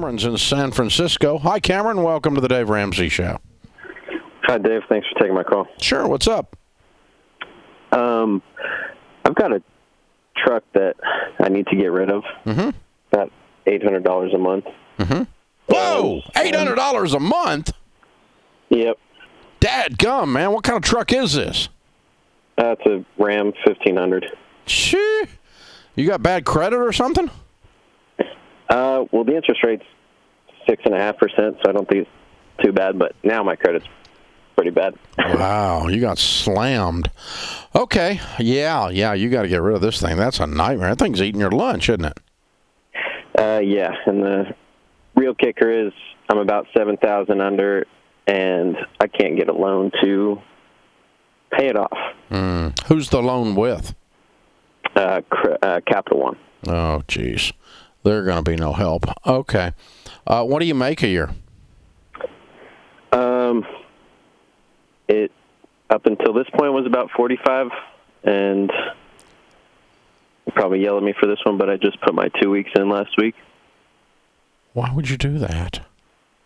Cameron's in San Francisco. Hi, Cameron. Welcome to the Dave Ramsey Show. Hi, Dave. Thanks for taking my call. Sure. What's up? I've got a truck that I need to get rid of. Mm-hmm. About $800 a month. Mm-hmm. Whoa! $800 a month? Yep. Dadgum, man. What kind of truck is this? It's a Ram 1500. Shee. You got bad credit or something? Well, the interest rate's 6.5%, so I don't think it's too bad, but now my credit's pretty bad. Wow, you got slammed. Okay, yeah, you got to get rid of this thing. That's a nightmare. That thing's eating your lunch, isn't it? Yeah, and the real kicker is I'm about $7,000 under, and I can't get a loan to pay it off. Who's the loan with? Capital One. Oh, geez. They're going to be no help. Okay. What do you make a year? It, up until this point, was about 45, and you'll probably yell at me for this one, but I just put my 2 weeks in last week. Why would you do that?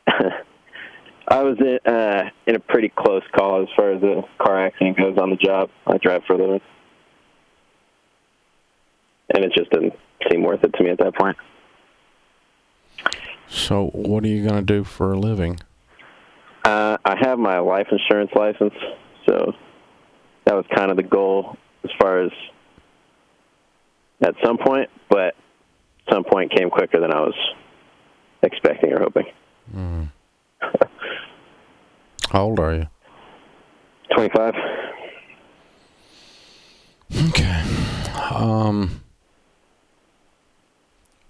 I was in a pretty close call as far as the car accident goes on the job. I drive for a living. And it just didn't seem worth it to me at that point. So what are you going to do for a living? I have my life insurance license, so that was kind of the goal as far as at some point, but some point came quicker than I was expecting or hoping. How old are you? 25. Okay.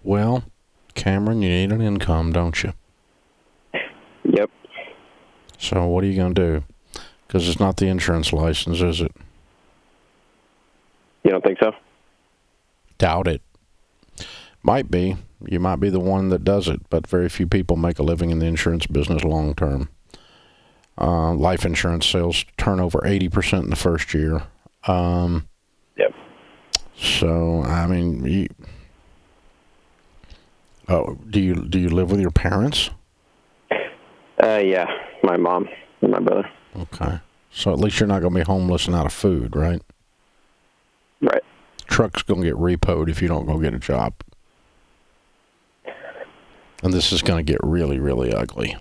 Well, Cameron, you need an income, don't you? Yep. So what are you going to do? Because it's not the insurance license, is it? You don't think so? Doubt it. Might be. You might be the one that does it, but very few people make a living in the insurance business long term. Life insurance sales turn over 80% in the first year. Yep. So, I mean, do you live with your parents? Yeah, my mom and my brother. Okay. So at least you're not going to be homeless and out of food, right? Right. Truck's going to get repoed if you don't go get a job. And this is going to get really, really ugly.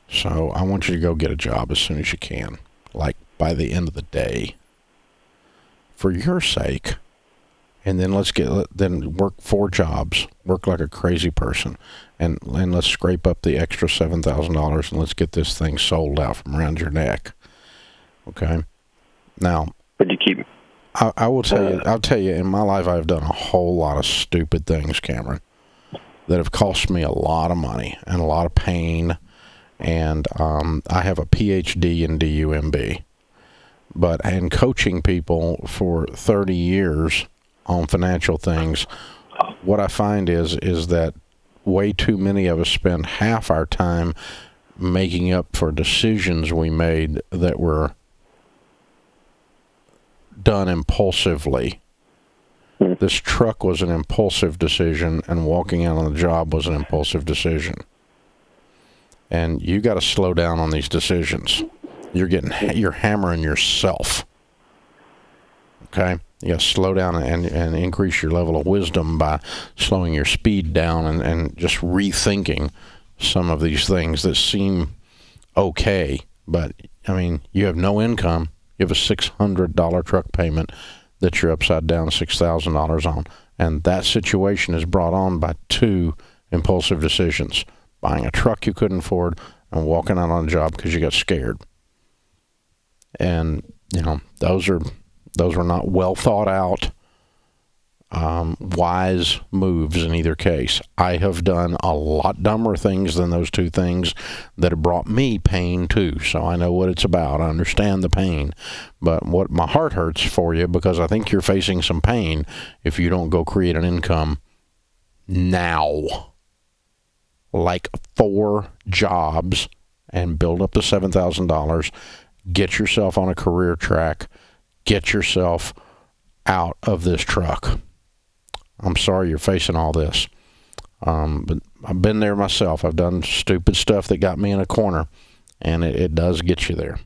So I want you to go get a job as soon as you can, like by the end of the day, for your sake. And then then work 4 jobs, work like a crazy person, and let's scrape up the extra $7,000 and let's get this thing sold out from around your neck. Okay. Now, would you keep? I will tell you. I'll tell you. In my life, I've done a whole lot of stupid things, Cameron, that have cost me a lot of money and a lot of pain. And I have a PhD in DUMB, but in coaching people for 30 years on financial things, what I find is that way too many of us spend half our time making up for decisions we made that were done impulsively. This truck was an impulsive decision, and walking out on the job was an impulsive decision. And you got to slow down on these decisions. You're hammering yourself. Okay? You got to slow down and increase your level of wisdom by slowing your speed down and just rethinking some of these things that seem okay. But, I mean, you have no income. You have a $600 truck payment that you're upside down $6,000 on. And that situation is brought on by 2 impulsive decisions. Buying a truck you couldn't afford and walking out on a job because you got scared. And, you know, those were not well thought out, wise moves in either case. I have done a lot dumber things than those 2 things that have brought me pain too. So I know what it's about. I understand the pain. But what my heart hurts for you, because I think you're facing some pain if you don't go create an income now. Like 4 jobs and build up to $7,000, get yourself on a career track, get yourself out of this truck. I'm sorry you're facing all this. But I've been there myself. I've done stupid stuff that got me in a corner, and it does get you there.